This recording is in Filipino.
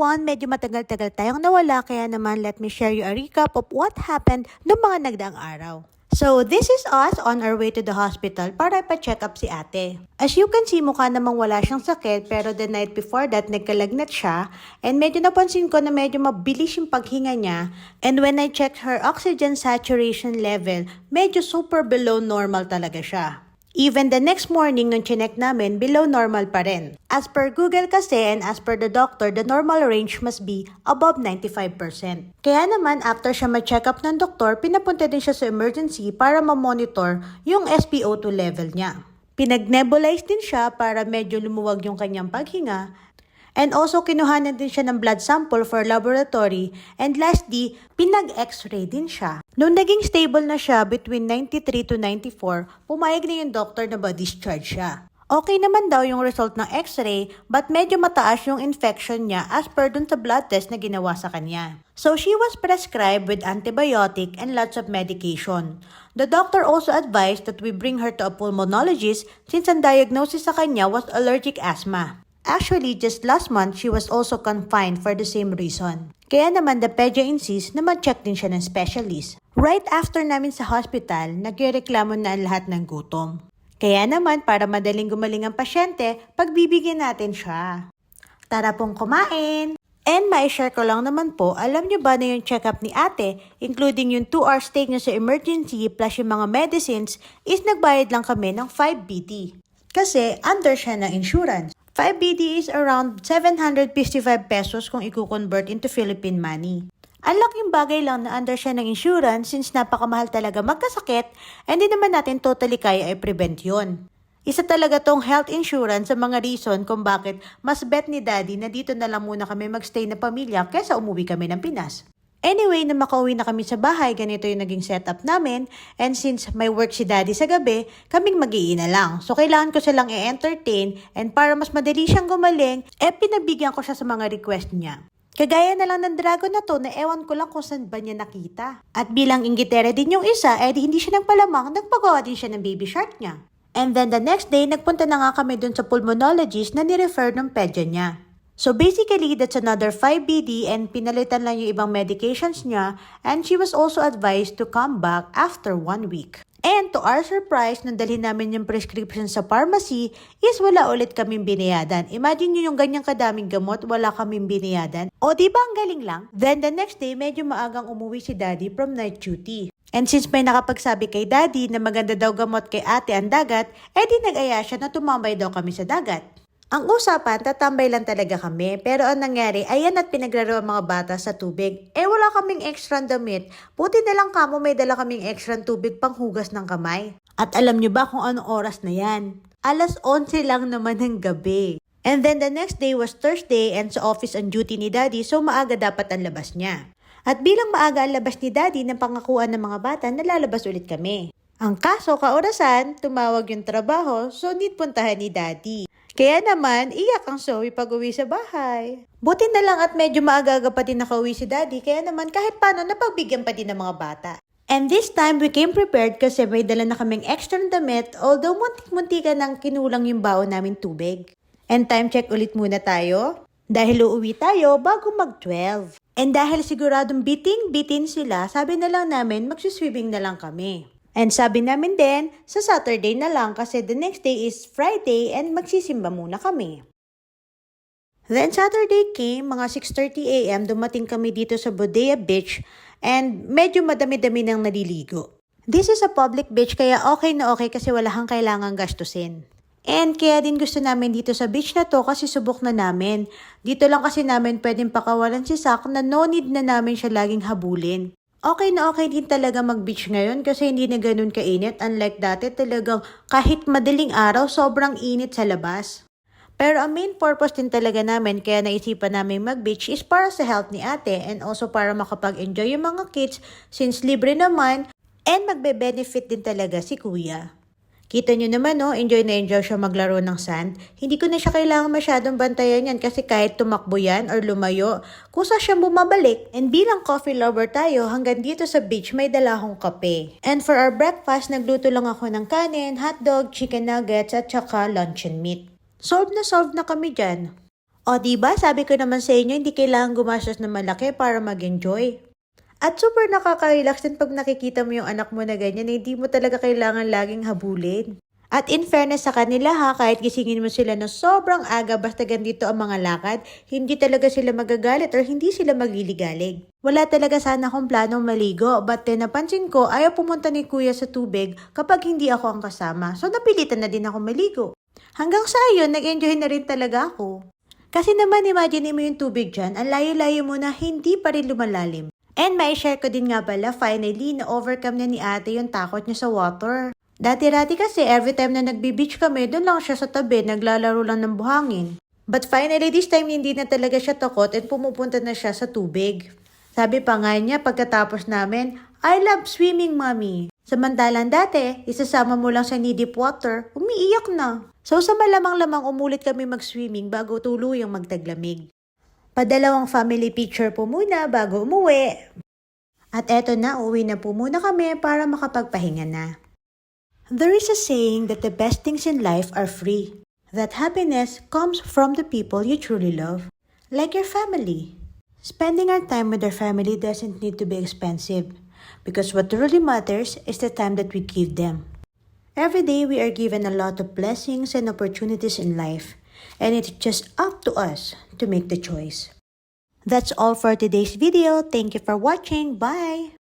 on, medyo matagal-tagal tayong nawala kaya naman let me share you a recap of what happened noong mga nagdaang araw. So, this is us on our way to the hospital para ipa-check up si ate. As you can see, mukha namang wala siyang sakit pero the night before that, nagkalagnat siya and medyo napansin ko na medyo mabilis yung paghinga niya and when I checked her oxygen saturation level, medyo super below normal talaga siya. Even the next morning nung chinek namin, below normal pa rin. As per Google kasi and as per the doctor, the normal range must be above 95%. Kaya naman, after siya ma-check up ng doktor, pinapunta din siya sa emergency para ma-monitor yung SpO2 level niya. Pinag-nebulize din siya para medyo lumuwag yung kanyang paghinga. And also, kinuhanan din siya ng blood sample for laboratory. And lastly, pinag-x-ray din siya. Noong naging stable na siya between 93 to 94, pumayag na yung doctor na ba-discharge siya. Okay naman daw yung result ng x-ray but medyo mataas yung infection niya as per dun sa blood test na ginawa sa kanya. So she was prescribed with antibiotic and lots of medication. The doctor also advised that we bring her to a pulmonologist since ang diagnosis sa kanya was allergic asthma. Actually, just last month, she was also confined for the same reason. Kaya naman, the pedya insists na mag-check din siya ng specialist. Right after namin sa hospital, nagreklamo na ang lahat ng gutom. Kaya naman, para madaling gumaling ang pasyente, pagbibigyan natin siya. Tara pong kumain! And ma-share ko lang naman po, alam niyo ba na yung check-up ni ate, including yung 2-hour stay niya sa emergency plus yung mga medicines, is nagbayad lang kami ng 5 BT. Kasi under siya ng insurance. 5 BT is around 755 pesos kung i-convert into Philippine money. Ang laking bagay lang na under siya ng insurance since napakamahal talaga magkasakit and di naman natin totally kaya i-prevent yun. Isa talaga tong health insurance sa mga reason kung bakit mas bet ni daddy na dito na lang muna kami magstay na pamilya kaysa umuwi kami ng Pinas. Anyway, na makauwi na kami sa bahay, ganito yung naging setup namin. And since may work si daddy sa gabi, kaming mag-iina lang. So, kailangan ko silang i-entertain and para mas madali siyang gumaling, pinabigyan ko siya sa mga request niya. Kagaya na lang ng dragon na to na ewan ko lang kung saan ba niya nakita. At bilang inggitera din yung isa, hindi siya nagpalamang, nagpagawa din siya ng baby shark niya. And then the next day, nagpunta na nga kami dun sa pulmonologist na ni-refer ng pedya niya. So basically, that's another 5 BD and pinalitan lang yung ibang medications niya and she was also advised to come back after 1 week. And to our surprise, nung dalhin namin yung prescription sa pharmacy, is wala ulit kaming binayadan. Imagine nyo yung ganyang kadaming gamot, wala kaming binayadan. O diba ang galing lang? Then the next day, medyo maagang umuwi si daddy from night duty. And since may nakapagsabi kay daddy na maganda daw gamot kay ate ang dagat, di nag-aya siya na tumambay daw kami sa dagat. Ang usapan, tatambay lang talaga kami. Pero ang nangyari, ayan at pinaglaro ang mga bata sa tubig. Wala kaming extra damit. Buti na lang kamo may dala kaming extra tubig pang hugas ng kamay. At alam nyo ba kung anong oras na yan? 11:11 lang naman ng gabi. And then the next day was Thursday and sa office on duty ni daddy so maaga dapat ang labas niya. At bilang maaga ang labas ni daddy ng pangakuan ng mga bata, nalalabas ulit kami. Ang kaso, kaorasan, tumawag yung trabaho so need puntahan ni daddy. Kaya naman, iyak ang Zoe pag uwi sa bahay. Buti na lang at medyo maaga pa din nakauwi si daddy, kaya naman kahit paano napagbigyan pa din ng mga bata. And this time, we came prepared kasi may dala na kaming extra damit, although muntik-muntika nang kinulang yung baon namin tubig. And time check ulit muna tayo, dahil uuwi tayo bago mag-12. And dahil siguradong bitin sila, sabi na lang namin magsiswimming na lang kami. And sabi namin din, sa Saturday na lang kasi the next day is Friday and magsisimba muna kami. Then Saturday came, mga 6:30 AM, dumating kami dito sa Bodea Beach and medyo madami-dami nang naliligo. This is a public beach kaya okay na okay kasi wala kang kailangang gastusin. And kaya din gusto namin dito sa beach na to kasi subok na namin. Dito lang kasi namin pwedeng pakawalan si Sak na no need na namin siya laging habulin. Okay na okay din talaga mag-beach ngayon kasi hindi na ganun kainit. Unlike dati talagang kahit madaling araw, sobrang init sa labas. Pero ang main purpose din talaga namin kaya naisipan namin mag-beach is para sa health ni ate and also para makapag-enjoy yung mga kids since libre naman and magbe-benefit din talaga si kuya. Kita nyo naman enjoy na enjoy siya maglaro ng sand. Hindi ko na siya kailangan masyadong bantayan yan kasi kahit tumakbo yan or lumayo, kusa siyang bumabalik. And bilang coffee lover tayo, hanggang dito sa beach may dala akong kape. And for our breakfast, nagluto lang ako ng kanin, hotdog, chicken nuggets at saka luncheon meat. Solved na kami dyan. O diba, sabi ko naman sa inyo, hindi kailangan gumastos na malaki para mag-enjoy. At super nakaka-relax din pag nakikita mo yung anak mo na ganyan, hindi mo talaga kailangan laging habulin. At in fairness sa kanila ha, kahit gisingin mo sila na sobrang aga basta ganito ang mga lakad, hindi talaga sila magagalit or hindi sila magliligalig. Wala talaga sana akong planong maligo, but then napansin ko ayaw pumunta ni kuya sa tubig kapag hindi ako ang kasama. So napilitan na din ako maligo. Hanggang sa ayun, nag-enjoy na rin talaga ako. Kasi naman imagine mo yung tubig dyan, ang layo-layo mo na hindi pa rin lumalalim. And may share ko din nga pala, finally, na-overcome na ni ate yung takot niya sa water. Dati-rati kasi, every time na nagbi-beach kami, doon lang siya sa tabi, naglalaro lang ng buhangin. But finally, this time, hindi na talaga siya takot at pumupunta na siya sa tubig. Sabi pa nga niya, pagkatapos namin, I love swimming, mommy. Samantalang dati, isasama mo lang sa deep water, umiiyak na. So sa malamang-lamang umulit kami mag-swimming bago tuluyang magtaglamig. Padalawang family picture po muna bago umuwi. At eto na, uwi na po muna kami para makapagpahinga na. There is a saying that the best things in life are free. That happiness comes from the people you truly love, like your family. Spending our time with our family doesn't need to be expensive, because what really matters is the time that we give them. Every day we are given a lot of blessings and opportunities in life, and it's just up to us to make the choice. That's all for today's video. Thank you for watching. Bye!